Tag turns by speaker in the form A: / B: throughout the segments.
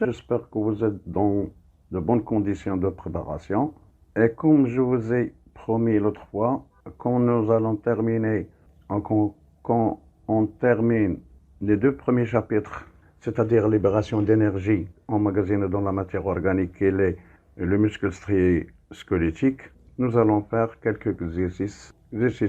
A: J'espère que vous êtes dans de bonnes conditions de préparation. Et comme je vous ai promis l'autre fois, quand nous allons terminer, quand on termine les deux premiers chapitres, c'est-à-dire libération d'énergie emmagasinée dans la matière organique et le muscle strié squelettique, nous allons faire quelques exercices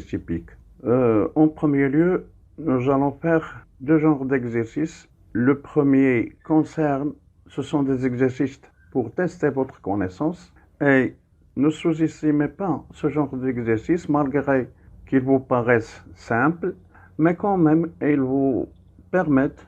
A: typiques. En premier lieu, nous allons faire deux genres d'exercices. Le premier concerne, ce sont des exercices pour tester votre connaissance et ne sous-estimez pas ce genre d'exercice malgré qu'ils vous paraissent simples, mais quand même ils vous permettent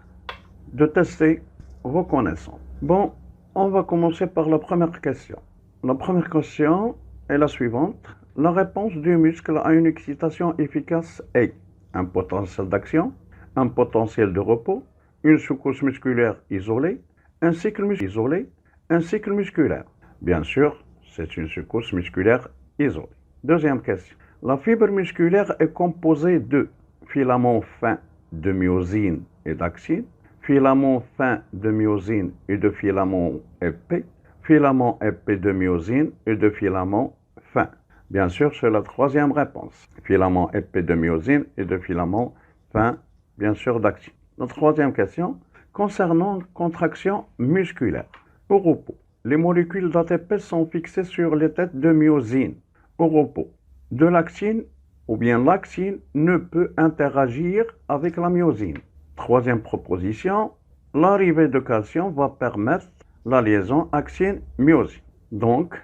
A: de tester vos connaissances. Bon, on va commencer par la première question. La première question est la suivante. La réponse du muscle à une excitation efficace est un potentiel d'action, un potentiel de repos, une secousse musculaire isolée, un cycle musculaire. Bien sûr, c'est une secousse musculaire isolée. Deuxième question. La fibre musculaire est composée de filaments fins de myosine et d'actine, filaments fins de myosine et de filaments épais, filaments épais de myosine et de filaments fins. Bien sûr, c'est la troisième réponse. Filaments épais de myosine et de filaments fins, bien sûr, d'actine. La troisième question, concernant contraction musculaire. Au repos, les molécules d'ATP sont fixées sur les têtes de myosine. Au repos, de l'actine ou bien l'actine ne peut interagir avec la myosine. Troisième proposition, l'arrivée de calcium va permettre la liaison actine-myosine. Donc,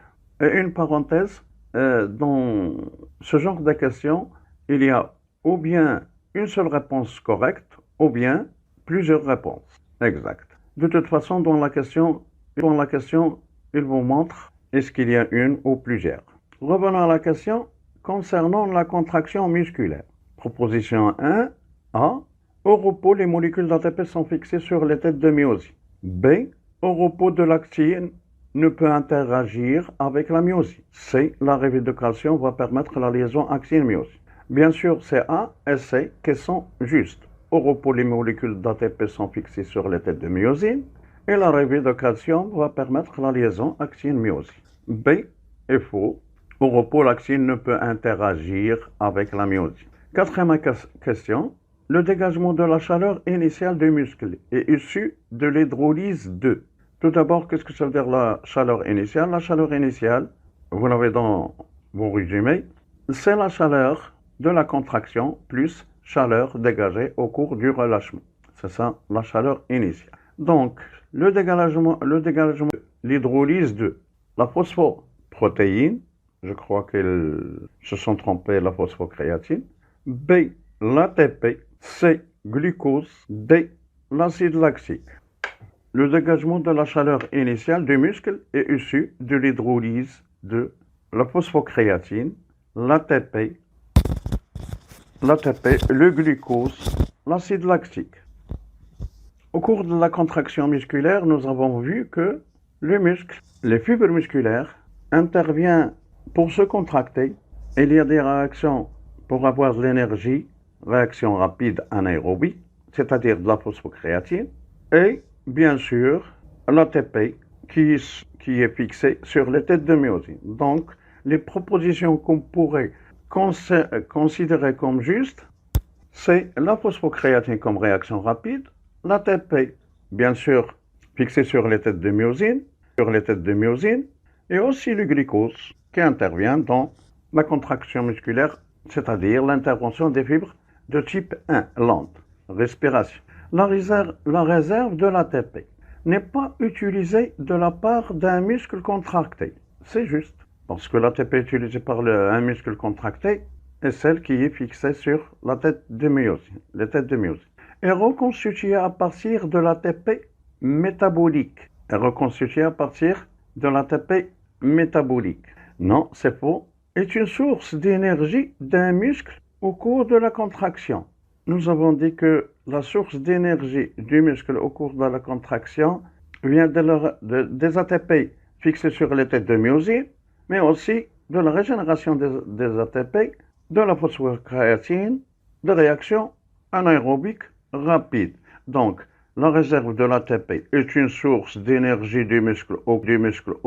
A: une parenthèse, dans ce genre de questions, il y a ou bien une seule réponse correcte ou bien plusieurs réponses exactes. De toute façon, dans la question, il vous montre est-ce qu'il y a une ou plusieurs. Revenons à la question concernant la contraction musculaire. Proposition 1, A. Au repos, les molécules d'ATP sont fixées sur les têtes de myosine. B. Au repos, de l'actine ne peut interagir avec la myosine. C. L'arrivée de calcium va permettre la liaison actine-myosine. Bien sûr, c'est A et C qui sont justes. Au repos, les molécules d'ATP sont fixées sur les têtes de myosine et l'arrivée de calcium va permettre la liaison actine-myosine. B est faux. Au repos, l'actine ne peut interagir avec la myosine. Quatrième question. Le dégagement de la chaleur initiale du muscle est issu de l'hydrolyse de. Tout d'abord, qu'est-ce que ça veut dire la chaleur initiale? La chaleur initiale, vous l'avez dans vos résumés, c'est la chaleur de la contraction plus chaleur dégagée au cours du relâchement. C'est ça, la chaleur initiale. Donc, le dégagement, l'hydrolyse de la phosphoprotéine, je crois qu'ils se sont trompés, la phosphocréatine. B, l'ATP. C, glucose. D, l'acide lactique. Le dégagement de la chaleur initiale du muscle est issu de l'hydrolyse de la phosphocréatine, l'ATP, le glucose, l'acide lactique. Au cours de la contraction musculaire, nous avons vu que le muscle, les fibres musculaires, interviennent pour se contracter. Il y a des réactions pour avoir de l'énergie, réaction rapide anaérobie, c'est-à-dire de la phosphocréatine, et bien sûr l'ATP qui est fixé sur les têtes de myosine. Donc, les propositions qu'on pourrait considérer comme justes, c'est la phosphocréatine comme réaction rapide, l'ATP, bien sûr, fixé sur les têtes de myosine, et aussi le glucose qui intervient dans la contraction musculaire, c'est-à-dire l'intervention des fibres de type 1, lente, respiration. La réserve de l'ATP n'est pas utilisée de la part d'un muscle contracté. C'est juste, parce que l'ATP utilisé par un muscle contracté est celle qui est fixée sur la tête de myosine, les têtes de myosine. Est reconstituée à partir de l'ATP métabolique. Non, c'est faux. Est une source d'énergie d'un muscle au cours de la contraction. Nous avons dit que la source d'énergie du muscle au cours de la contraction vient des ATP fixés sur les têtes de myosine, mais aussi de la régénération des ATP, de la phosphocréatine, de réactions anaérobiques rapides. Donc, La réserve de l'ATP est une source d'énergie du muscle au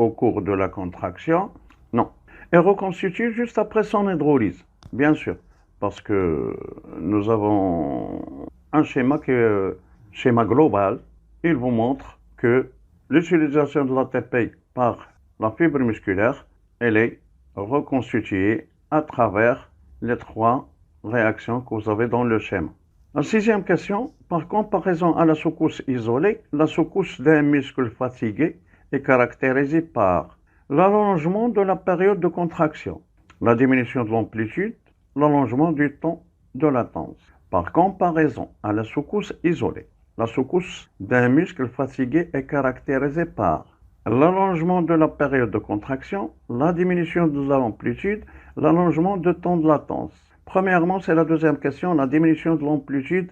A: cours de la contraction? Non. Elle reconstitue juste après son hydrolyse, bien sûr, parce que nous avons un schéma qui est schéma global. Il vous montre que l'utilisation de l'ATP par la fibre musculaire, elle est reconstituée à travers les trois réactions que vous avez dans le schéma. La sixième question, par comparaison à la secousse isolée, la secousse d'un muscle fatigué est caractérisée par l'allongement de la période de contraction, la diminution de l'amplitude, l'allongement du temps de latence. Par comparaison à la secousse isolée, la secousse d'un muscle fatigué est caractérisée par l'allongement de la période de contraction, la diminution de l'amplitude, l'allongement du temps de latence. Premièrement, c'est la deuxième question, la diminution de l'amplitude.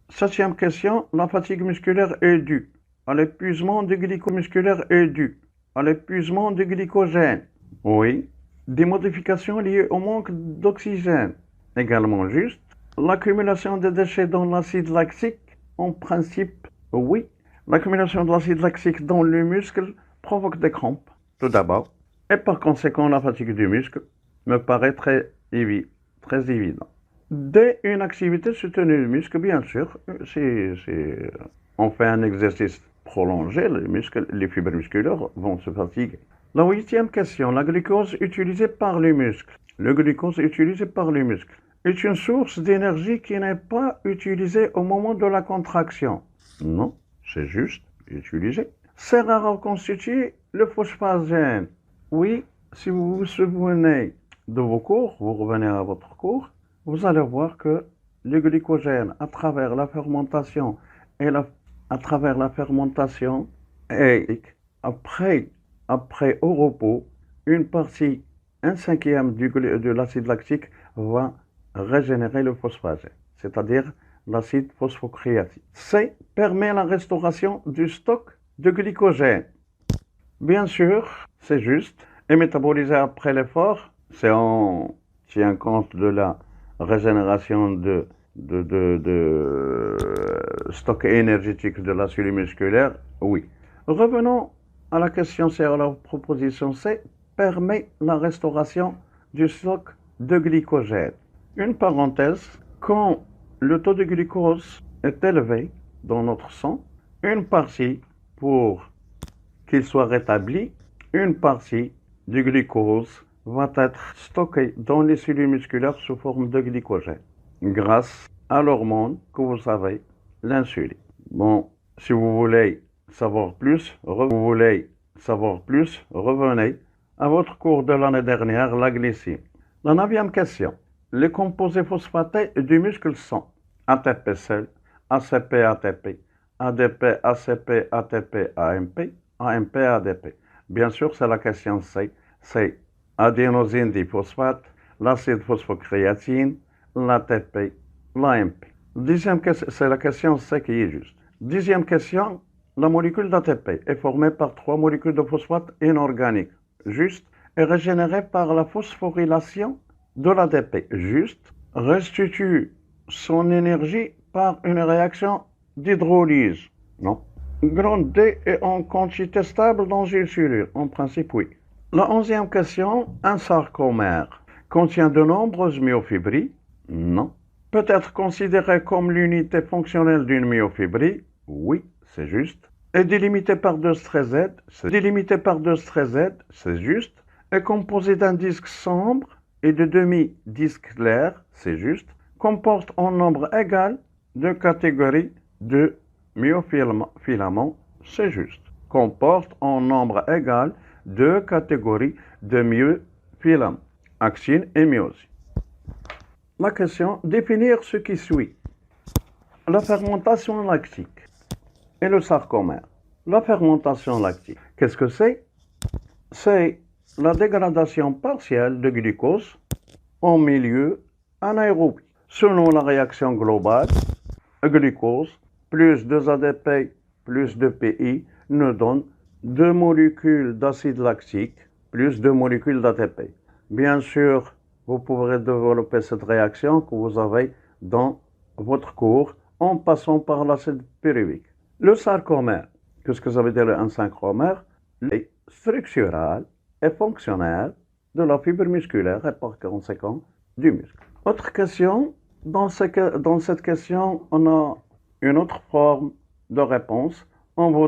A: Septième question, la fatigue musculaire est due à l'épuisement du glycomusculaire est due à l'épuisement du glycogène. Oui. Des modifications liées au manque d'oxygène. Également juste. L'accumulation des déchets dans l'acide lactique, en principe, oui. L'accumulation de l'acide lactique dans le muscle provoque des crampes, tout d'abord. Et par conséquent, la fatigue du muscle me paraît très évident. Dès une activité soutenue du muscle, bien sûr, si on fait un exercice prolongé, les fibres musculaires vont se fatiguer. La huitième question, la glucose utilisée par les muscles. Le glucose utilisé par les muscles est une source d'énergie qui n'est pas utilisée au moment de la contraction. Non, c'est juste utilisé. Sert à reconstituer le phosphagène. Oui, si vous vous souvenez de vos cours, vous revenez à votre cours, vous allez voir que le glycogène, à travers la fermentation et après au repos, une partie, un cinquième de l'acide lactique va régénérer le phosphagène, c'est-à-dire l'acide phosphocréatine. C permet la restauration du stock de glycogène. Bien sûr, c'est juste, et métabolisé après l'effort, c'est on tient compte de la régénération de stock énergétique de la cellule musculaire, oui. Revenons à la question C, à la proposition C, permet la restauration du stock de glycogène. Une parenthèse, quand le taux de glucose est élevé dans notre sang, une partie, pour qu'il soit rétabli, une partie du glucose va être stocké dans les cellules musculaires sous forme de glycogène, grâce à l'hormone que vous savez, l'insuline. Bon, si vous voulez savoir plus, revenez à votre cours de l'année dernière, la glycine. La neuvième question. Les composés phosphatés du muscle sont ATP seul, ACP ATP, ADP ACP ATP AMP, AMP ADP. Bien sûr, c'est la question C. C'est adénosine diphosphate, l'acide phosphocréatine, l'ATP, l'AMP. Dixième question, c'est la question C qui est juste. Dixième question, la molécule d'ATP est formée par trois molécules de phosphate inorganiques, juste, et régénérée par la phosphorylation de l'ATP, juste, restitue son énergie par une réaction d'hydrolyse. Non. Grande D est en quantité stable dans une cellule, en principe oui. La onzième question, un sarcomère contient de nombreuses myofibrilles? Non. Peut être considéré comme l'unité fonctionnelle d'une myofibrie? Oui, c'est juste. Est délimité par deux traits Z? C'est juste. Est composé d'un disque sombre et de demi-disques clairs? C'est juste. Comporte en nombre égal de catégories de myofilaments? C'est juste. Comporte en nombre égal deux catégories de myofilaments, actine et myosine. La question, définir ce qui suit. La fermentation lactique et le sarcomère. La fermentation lactique, qu'est-ce que c'est? C'est la dégradation partielle de glucose en milieu anaérobie. Selon la réaction globale, glucose plus 2 ADP plus 2 PI nous donne 2 molécules d'acide lactique plus 2 molécules d'ATP. Bien sûr, vous pourrez développer cette réaction que vous avez dans votre cours en passant par l'acide pyruvique. Le sarcomère, qu'est-ce que ça veut dire un sarcomère? Est structural et fonctionnel de la fibre musculaire et par conséquent du muscle. Autre question, dans cette question, on a une autre forme de réponse. On vous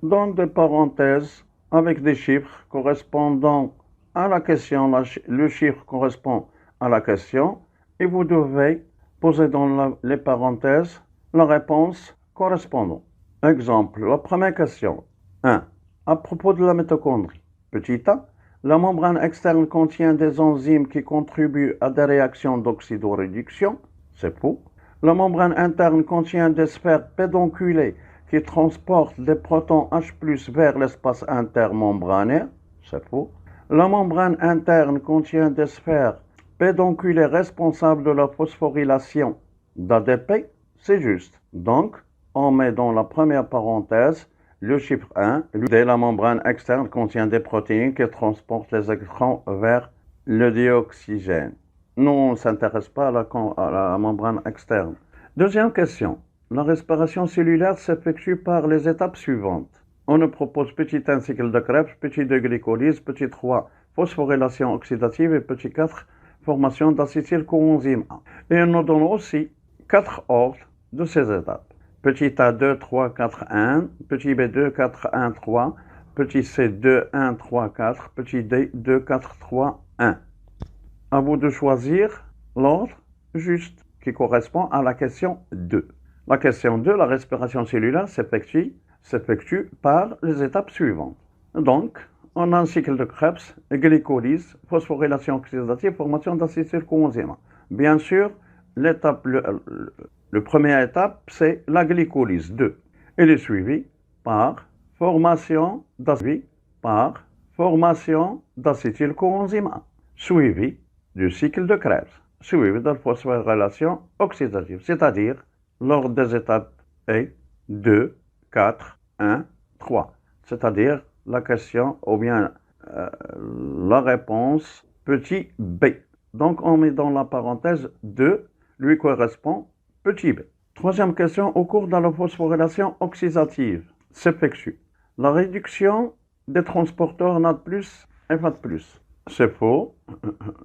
A: donne des parenthèses avec des chiffres correspondant à la question. Le chiffre correspond à la question et vous devez poser dans les parenthèses la réponse correspondante. Exemple, la première question. 1. À propos de la mitochondrie. Petit a, la membrane externe contient des enzymes qui contribuent à des réactions d'oxydoréduction. C'est faux. La membrane interne contient des sphères pédonculées qui transportent des protons H+ vers l'espace intermembranaire. C'est faux. La membrane interne contient des sphères pédonculées responsables de la phosphorylation d'ADP. C'est juste. Donc, on met dans la première parenthèse le chiffre 1. La membrane externe contient des protéines qui transportent les électrons vers le dioxygène. Nous, on ne s'intéresse pas à la membrane externe. Deuxième question. La respiration cellulaire s'effectue par les étapes suivantes. On nous propose petit 1 cycle de Krebs, petit 2 glycolyse, petit 3 phosphorylation oxydative et petit 4 formation d'acétyl-coenzyme A. Et on nous donne aussi 4 ordres de ces étapes. Petit A 2, 3, 4, 1, petit B 2, 4, 1, 3, petit C 2, 1, 3, 4, petit D 2, 4, 3, 1. À vous de choisir l'ordre juste qui correspond à la question 2. La question 2, la respiration cellulaire s'effectue par les étapes suivantes. Donc, on a un cycle de Krebs, glycolyse, phosphorylation oxydative, formation d'acétylcoenzyme. Bien sûr, le première étape, c'est la glycolyse 2. Elle est suivie par formation d'acétylcoenzyme A, suivi du cycle de Krebs, suivi de la phosphorylation oxydative, c'est-à-dire l'ordre des étapes est 2, 4, 1, 3. C'est-à-dire la question ou bien la réponse petit b. Donc on met dans la parenthèse 2, lui correspond petit b. Troisième question, au cours de la phosphorylation oxydative s'effectue la réduction des transporteurs NAD+, et FAD+. C'est faux,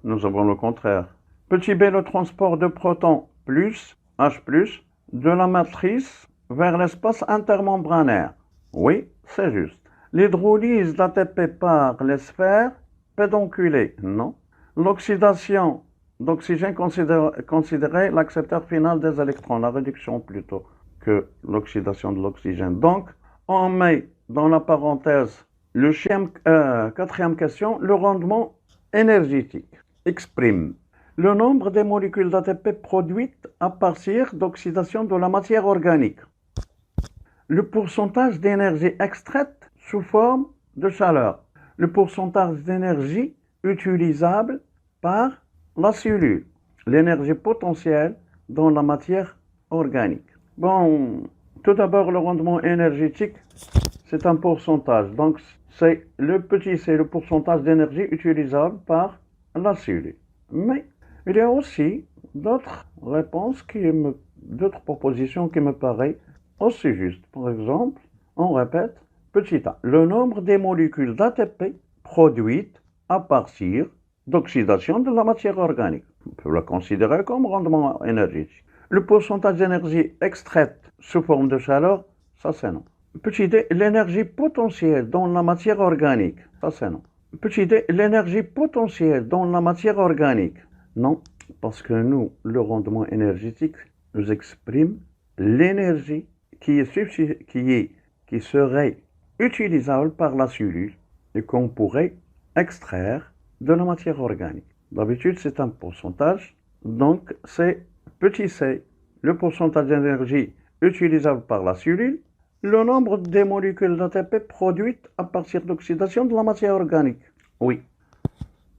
A: nous avons le contraire. Petit b, le transport de protons plus H+, de la matrice vers l'espace intermembranaire. Oui, c'est juste. L'hydrolyse d'ATP par les sphères pédonculées. Non. L'oxydation d'oxygène considérée l'accepteur final des électrons. La réduction plutôt que l'oxydation de l'oxygène. Donc, on met dans la parenthèse le quatrième question, le rendement énergétique. Exprime le nombre des molécules d'ATP produites à partir d'oxydation de la matière organique. Le pourcentage d'énergie extraite sous forme de chaleur. Le pourcentage d'énergie utilisable par la cellule. L'énergie potentielle dans la matière organique. Bon, tout d'abord, le rendement énergétique, c'est un pourcentage. Donc, c'est le pourcentage d'énergie utilisable par la cellule. Mais il y a aussi d'autres réponses, d'autres propositions qui me paraissent aussi justes. Par exemple, on répète, petit a, le nombre des molécules d'ATP produites à partir d'oxydation de la matière organique. On peut la considérer comme rendement énergétique. Le pourcentage d'énergie extraite sous forme de chaleur, ça c'est non. Petit d, l'énergie potentielle dans la matière organique, ça c'est non. Petit d, l'énergie potentielle dans la matière organique. Non, parce que nous, le rendement énergétique nous exprime l'énergie qui serait utilisable par la cellule et qu'on pourrait extraire de la matière organique. D'habitude, c'est un pourcentage, donc c'est petit c, le pourcentage d'énergie utilisable par la cellule, le nombre des molécules d'ATP produites à partir d'oxydation de la matière organique. Oui.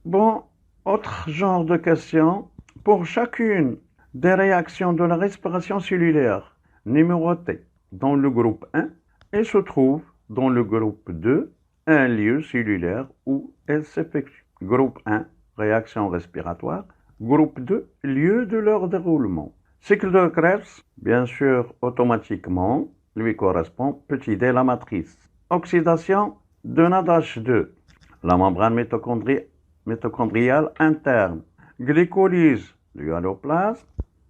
A: Bon, autre genre de question. Pour chacune des réactions de la respiration cellulaire numérotées dans le groupe 1, il se trouve dans le groupe 2 un lieu cellulaire où elle s'effectue. Groupe 1, réaction respiratoire. Groupe 2, lieu de leur déroulement. Cycle de Krebs, bien sûr, automatiquement, lui correspond petit d la matrice. Oxydation de NADH2, la membrane mitochondriale interne. Glycolyse du alloplasme,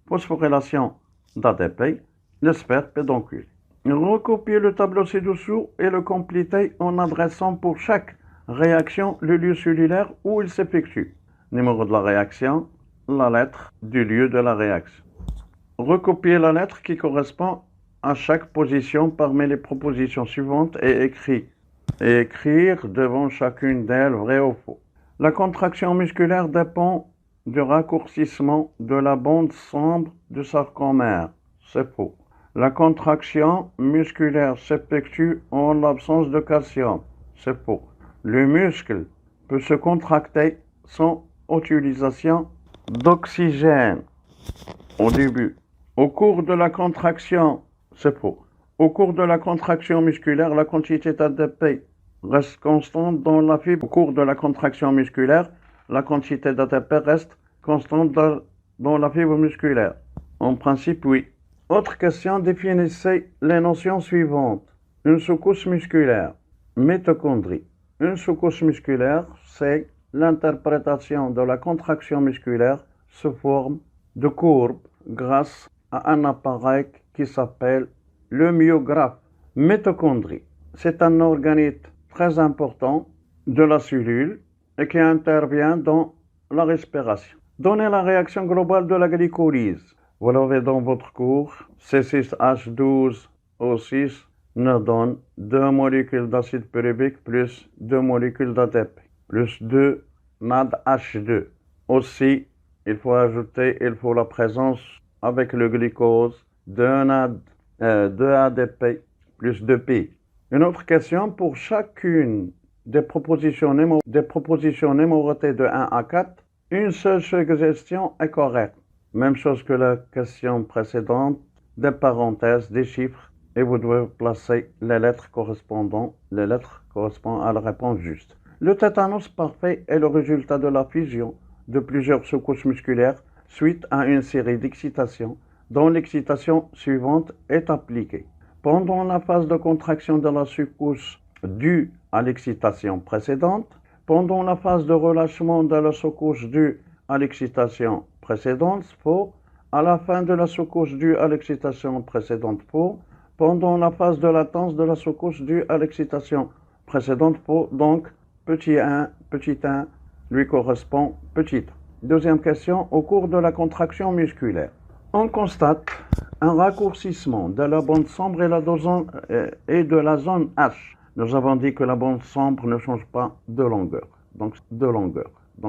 A: phosphorylation d'ATP, le sphère pédoncule. Recopiez le tableau ci-dessous et le complétez en adressant pour chaque réaction le lieu cellulaire où il s'effectue. Numéro de la réaction, la lettre du lieu de la réaction. Recopiez la lettre qui correspond à chaque position parmi les propositions suivantes et écrire devant chacune d'elles vrai ou faux. La contraction musculaire dépend du raccourcissement de la bande sombre du sarcomère. C'est faux. La contraction musculaire s'effectue en l'absence de calcium. C'est faux. Le muscle peut se contracter sans utilisation d'oxygène au début. Au cours de la contraction, c'est faux. Au cours de la contraction musculaire, la quantité d'ATP reste constante dans la fibre. Au cours de la contraction musculaire, la quantité d'ATP reste constante dans la fibre musculaire. En principe, oui. Autre question, définissez les notions suivantes. Une secousse musculaire, mitochondrie. Une secousse musculaire, c'est l'interprétation de la contraction musculaire sous forme de courbe grâce à un appareil qui s'appelle le myographe. Mitochondrie, c'est un organisme très important de la cellule et qui intervient dans la respiration. Donnez la réaction globale de la glycolyse. Vous l'avez dans votre cours. C6H12O6 nous donne 2 molécules d'acide pyruvique plus 2 molécules d'ATP plus 2 NADH2. Aussi, il faut la présence avec le glucose de ADP plus 2Pi. Une autre question, pour chacune des propositions numérotées de 1 à 4, une seule suggestion est correcte. Même chose que la question précédente, des parenthèses, des chiffres, et vous devez placer les lettres correspondant à la réponse juste. Le tétanos parfait est le résultat de la fusion de plusieurs secousses musculaires suite à une série d'excitations dont l'excitation suivante est appliquée. Pendant la phase de contraction de la secousse due à l'excitation précédente, pendant la phase de relâchement de la secousse due à l'excitation précédente, faux. À la fin de la secousse due à l'excitation précédente, faux. Pendant la phase de latence de la secousse due à l'excitation précédente, faux. Donc, petit 1 lui correspond petit. Deuxième question, au cours de la contraction musculaire, on constate un raccourcissement de la bande sombre et de la zone H. Nous avons dit que la bande sombre ne change pas de longueur. Donc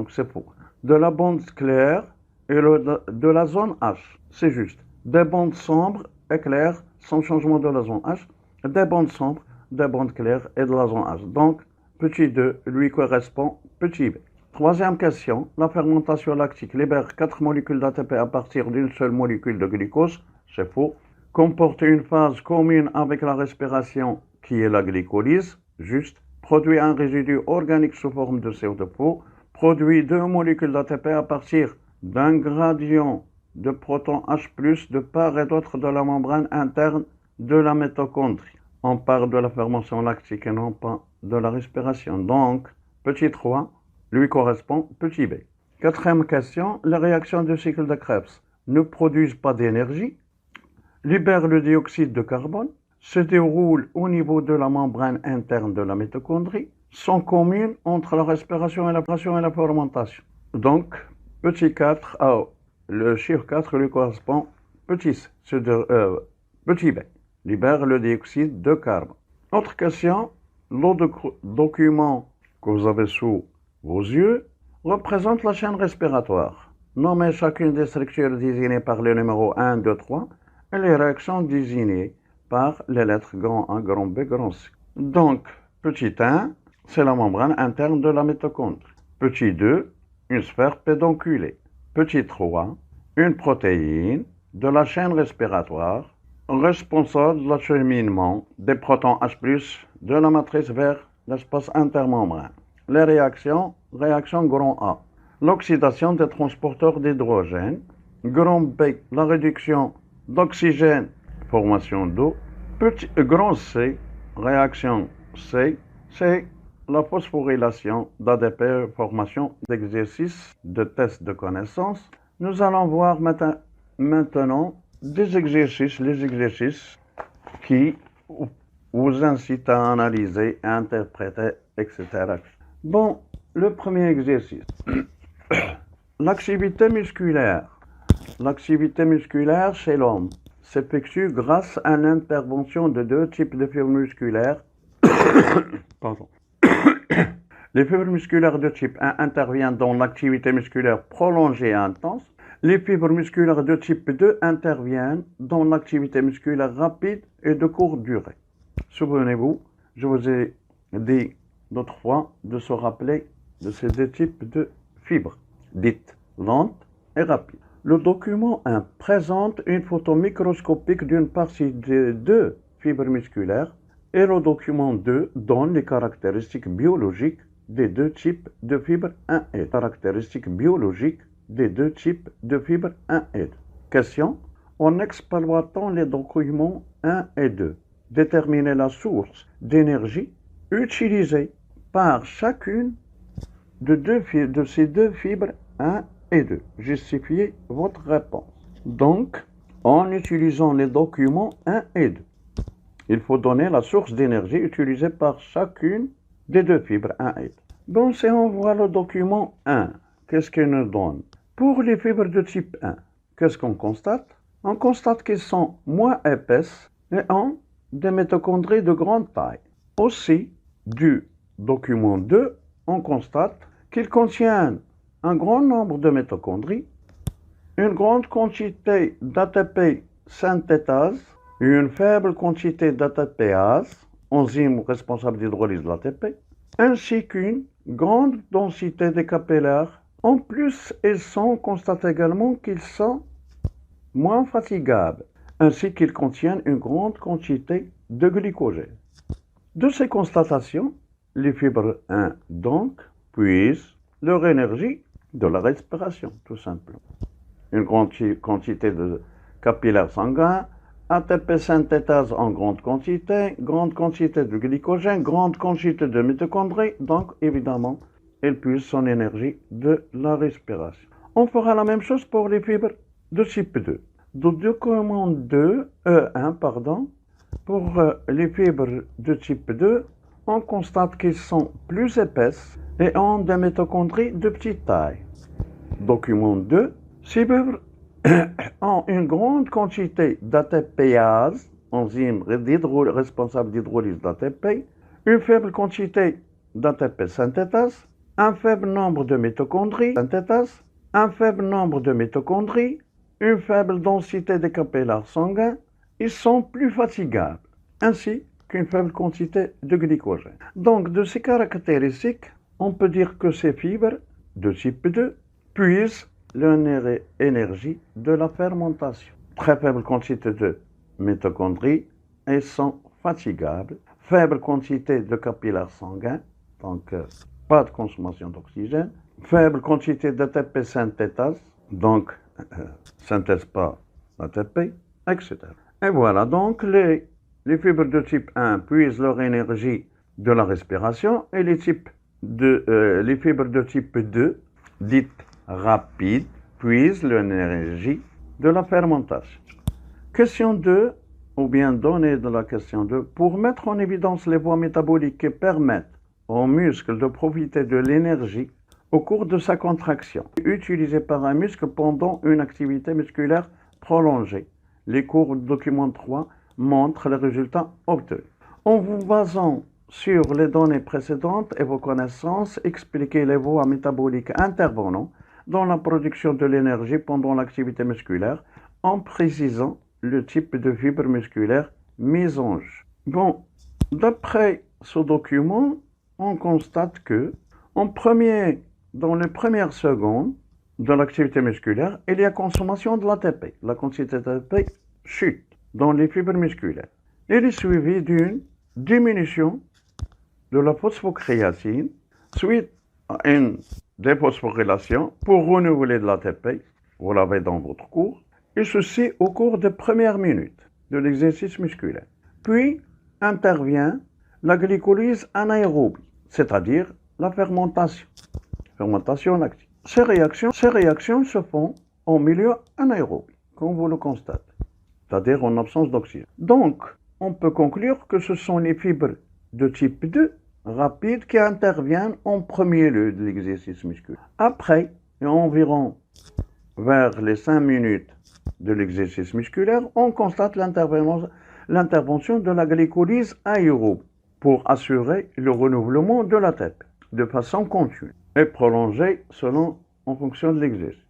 A: c'est faux. De la bande claire et de la zone H. C'est juste. Des bandes sombres et claires sans changement de la zone H. Des bandes sombres, des bandes claires et de la zone H. Donc, petit 2 lui correspond petit b. Troisième question. La fermentation lactique libère 4 molécules d'ATP à partir d'une seule molécule de glucose. C'est faux. Comporte une phase commune avec la respiration qui est la glycolyse. Juste. Produit un résidu organique sous forme de CO2. Faux. Produit 2 molécules d'ATP à partir d'un gradient de protons H+, de part et d'autre de la membrane interne de la mitochondrie. On parle de la fermentation lactique et non pas de la respiration. Donc, petit 3 lui correspond petit b. Quatrième question, les réactions du cycle de Krebs ne produisent pas d'énergie, libèrent le dioxyde de carbone, se déroulent au niveau de la membrane interne de la mitochondrie, sont communes entre la respiration et la fermentation. Donc, petit 4, le chiffre 4 lui correspond petit b, libère le dioxyde de carbone. Autre question, l'autre document que vous avez sous vos yeux représente la chaîne respiratoire. Nommez chacune des structures désignées par le numéro 1, 2, 3 et les réactions désignées par les lettres grand A, grand B, grand C. Donc, petit 1, c'est la membrane interne de la mitochondrie. Petit 2, une sphère pédonculée. Petit 3, une protéine de la chaîne respiratoire responsable de l'acheminement des protons H+, de la matrice vers l'espace intermembrane. Les réactions grand A. L'oxydation des transporteurs d'hydrogène, Grand B, la réduction d'oxygène, formation d'eau. Grand C, réaction C, c'est la phosphorylation d'ADP, formation d'exercices de test de connaissance. Nous allons voir maintenant les exercices qui vous incitent à analyser, à interpréter, etc. Bon, le premier exercice. L'activité musculaire. L'activité musculaire chez l'homme s'effectue grâce à l'intervention de deux types de fibres musculaires. Pardon. Les fibres musculaires de type 1 interviennent dans l'activité musculaire prolongée et intense. Les fibres musculaires de type 2 interviennent dans l'activité musculaire rapide et de courte durée. Souvenez-vous, je vous ai dit l'autre fois de se rappeler de ces deux types de fibres, dites lentes et rapides. Le document 1 présente une photo microscopique d'une partie des deux fibres musculaires et le document 2 donne les caractéristiques biologiques des deux types de fibres 1 et 2. Caractéristiques biologiques des deux types de fibres 1 et 2. Question. En exploitant les documents 1 et 2, déterminez la source d'énergie utilisée par chacune de ces deux fibres 1 et 2. Justifiez votre réponse. Donc, en utilisant les documents 1 et 2, il faut donner la source d'énergie utilisée par chacune des deux fibres 1 et 2. Donc, si on voit le document 1, qu'est-ce qu'il nous donne? Pour les fibres de type 1, qu'est-ce qu'on constate? On constate qu'elles sont moins épaisses et ont des mitochondries de grande taille. Aussi, du document 2, on constate qu'ils contiennent un grand nombre de mitochondries, une grande quantité d'ATP synthétase et une faible quantité d'ATPase, enzyme responsable d'hydrolyse de l'ATP, ainsi qu'une grande densité de capillaires. En plus, on constate également qu'ils sont moins fatigables, ainsi qu'ils contiennent une grande quantité de glycogène. De ces constatations, les fibres 1, donc, puisent leur énergie de la respiration, tout simplement. Une grande quantité de capillaires sanguins, ATP synthétase en grande quantité de glycogène, grande quantité de mitochondries, donc évidemment, elle puise son énergie de la respiration. On fera la même chose pour les fibres de type 2. Dans le document 1, pour les fibres de type 2, on constate qu'elles sont plus épaisses et ont des mitochondries de petite taille. Document 2, ces fibres ont une grande quantité d'ATPase, enzyme responsable d'hydrolyse d'ATP, une faible quantité d'ATP synthétase, un faible nombre de mitochondries synthétase, un faible nombre de mitochondries, une faible densité des capillaires sanguins, ils sont plus fatigables, ainsi qu'une faible quantité de glycogène. Donc, de ces caractéristiques, on peut dire que ces fibres de type 2 puisent l'énergie de la fermentation. Très faible quantité de mitochondries et sont fatigables. Faible quantité de capillaires sanguins, donc pas de consommation d'oxygène. Faible quantité d'ATP synthétase, donc synthèse pas l'ATP, etc. Et voilà, donc les fibres de type 1 puisent leur énergie de la respiration et les fibres de type 2, dites rapides, puisent l'énergie de la fermentation. Question 2, ou bien donnée de la question 2, pour mettre en évidence les voies métaboliques qui permettent au muscle de profiter de l'énergie au cours de sa contraction, utilisée par un muscle pendant une activité musculaire prolongée. Les cours du document 3 montrent les résultats obtenus. En vous basant sur les données précédentes et vos connaissances, expliquez les voies métaboliques intervenant dans la production de l'énergie pendant l'activité musculaire en précisant le type de fibre musculaire mise en jeu. Bon, d'après ce document, on constate que dans les premières secondes de l'activité musculaire, il y a consommation de l'ATP. La quantité d'ATP chute dans les fibres musculaires. Il est suivi d'une diminution de la phosphocréatine suite à une déphosphorylation pour renouveler de l'ATP Vous l'avez dans votre cours. Et ceci au cours des premières minutes de l'exercice musculaire. Puis intervient la glycolyse anaérobie, c'est-à-dire la fermentation lactique. Ces réactions se font en milieu anaérobie, comme vous le constatez, c'est-à-dire en absence d'oxygène. Donc, on peut conclure que ce sont les fibres de type 2 rapides qui interviennent en premier lieu de l'exercice musculaire. Après, environ vers les 5 minutes de l'exercice musculaire, on constate l'intervention de la glycolyse aérobe pour assurer le renouvellement de la tête de façon continue et prolongée en fonction de l'exercice,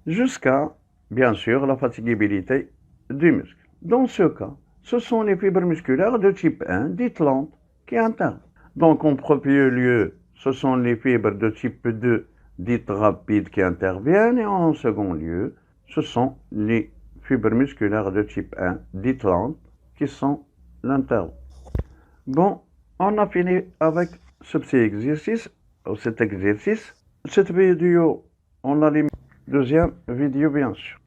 A: jusqu'à, bien sûr, la fatigabilité du muscle. Dans ce cas, ce sont les fibres musculaires de type 1, dites lentes, qui interviennent. Donc, en premier lieu, ce sont les fibres de type 2, dites rapides, qui interviennent, et en second lieu, ce sont les fibres musculaires de type 1, dites lentes, qui sont l'intervalle. Bon, on a fini avec ce petit exercice, cet exercice. Cette vidéo, on a les deuxième vidéo, bien sûr.